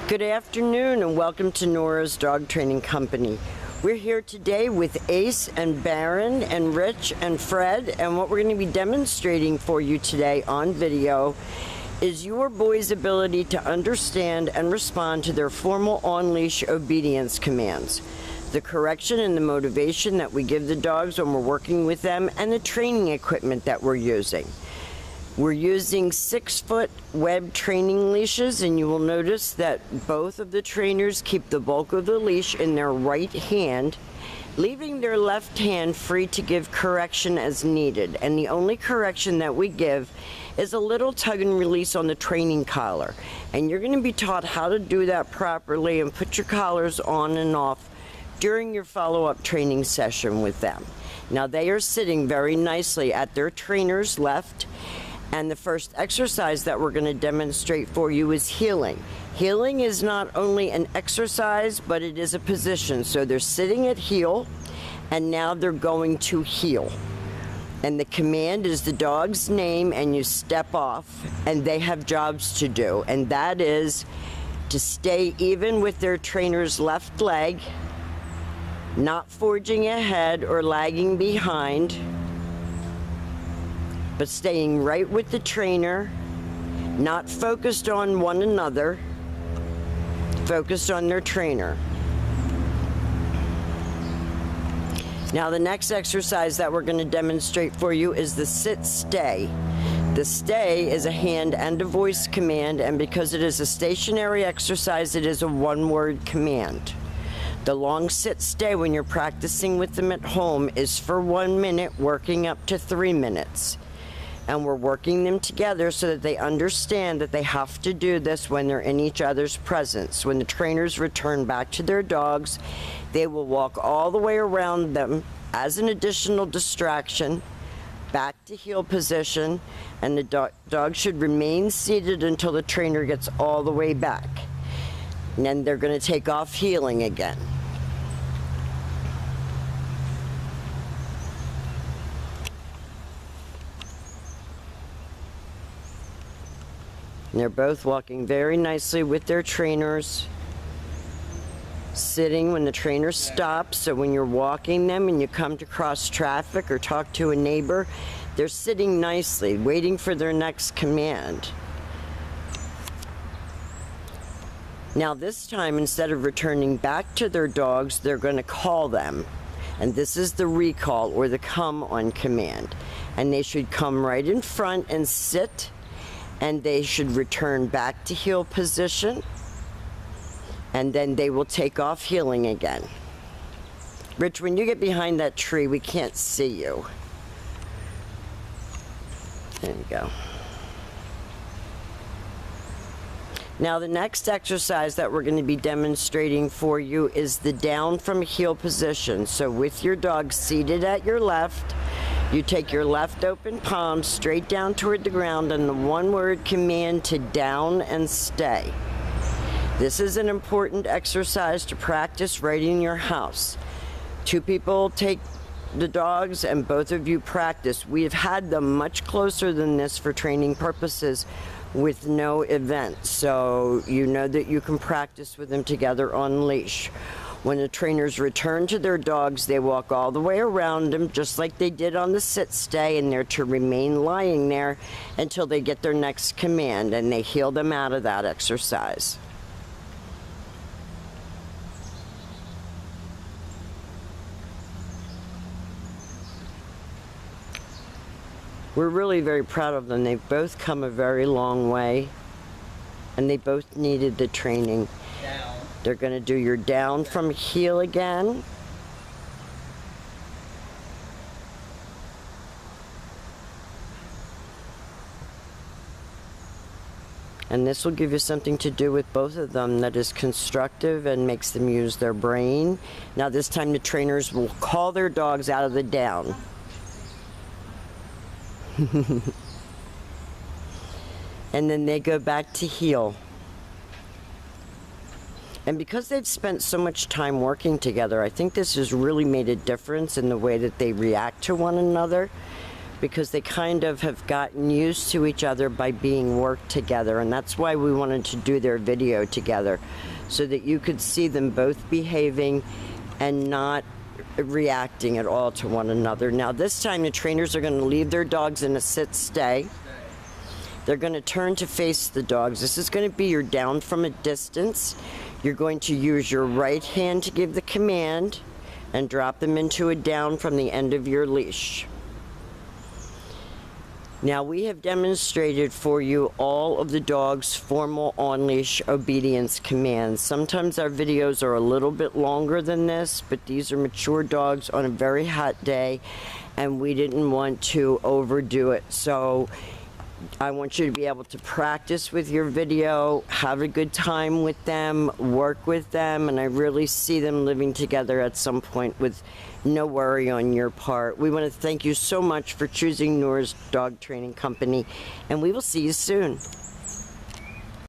Good afternoon and welcome to Nora's Dog Training Company. We're here today with Ace and Baron and Rich and Fred, and what we're going to be demonstrating for you today on video is your boy's ability to understand and respond to their formal on-leash obedience commands, the correction and the motivation that we give the dogs when we're working with them, and the training equipment that we're using. We're using 6-foot web training leashes, and you will notice that both of the trainers keep the bulk of the leash in their right hand, leaving their left hand free to give correction as needed. And the only correction that we give is a little tug and release on the training collar. And you're going to be taught how to do that properly and put your collars on and off during your follow-up training session with them. Now they are sitting very nicely at their trainer's left. And the first exercise that we're going to demonstrate for you is heeling. Heeling is not only an exercise, but it is a position. So they're sitting at heel, and now they're going to heel. And the command is the dog's name, and you step off, and they have jobs to do. And that is to stay even with their trainer's left leg, not forging ahead or lagging behind, but staying right with the trainer, not focused on one another, focused on their trainer. Now the next exercise that we're going to demonstrate for you is the sit-stay. The stay is a hand and a voice command, and because it is a stationary exercise, it is a one-word command. The long sit-stay when you're practicing with them at home is for 1 minute, working up to 3 minutes. And we're working them together so that they understand that they have to do this when they're in each other's presence. When the trainers return back to their dogs, they will walk all the way around them as an additional distraction, back to heel position, and the dog should remain seated until the trainer gets all the way back. And then they're going to take off heeling again. And they're both walking very nicely with their trainers, sitting when the trainer stops. So when you're walking them and you come to cross traffic or talk to a neighbor, they're sitting nicely, waiting for their next command. Now this time, instead of returning back to their dogs, they're going to call them. And this is the recall or the come on command. And they should come right in front and sit. And they should return back to heel position, and then they will take off heeling again. Rich, when you get behind that tree, we can't see you. There you go. Now the next exercise that we're going to be demonstrating for you is the down from heel position. So with your dog seated at your left, you take your left open palm straight down toward the ground and the one-word command to down and stay. This is an important exercise to practice right in your house. 2 people take the dogs and both of you practice. We have had them much closer than this for training purposes with no event. So you know that you can practice with them together on leash. When the trainers return to their dogs, they walk all the way around them, just like they did on the sit-stay, and they're to remain lying there until they get their next command, and they heel them out of that exercise. We're really very proud of them. They've both come a very long way, and they both needed the training. They're going to do your down from heel again. And this will give you something to do with both of them that is constructive and makes them use their brain. Now this time the trainers will call their dogs out of the down. And then they go back to heel. And because they've spent so much time working together, I think this has really made a difference in the way that they react to one another. because they kind of have gotten used to each other by being worked together, and that's why we wanted to do their video together, so that you could see them both behaving and not reacting at all to one another. Now this time the trainers are going to leave their dogs in a sit-stay. They're going to turn to face the dogs. This is going to be your down from a distance. You're going to use your right hand to give the command and drop them into a down from the end of your leash. Now we have demonstrated for you all of the dog's formal on-leash obedience commands. Sometimes our videos are a little bit longer than this, but these are mature dogs on a very hot day, and we didn't want to overdo it. So I want you to be able to practice with your video, have a good time with them, work with them, and I really see them living together at some point with no worry on your part. We want to thank you so much for choosing Nora's Dog Training Company, and we will see you soon.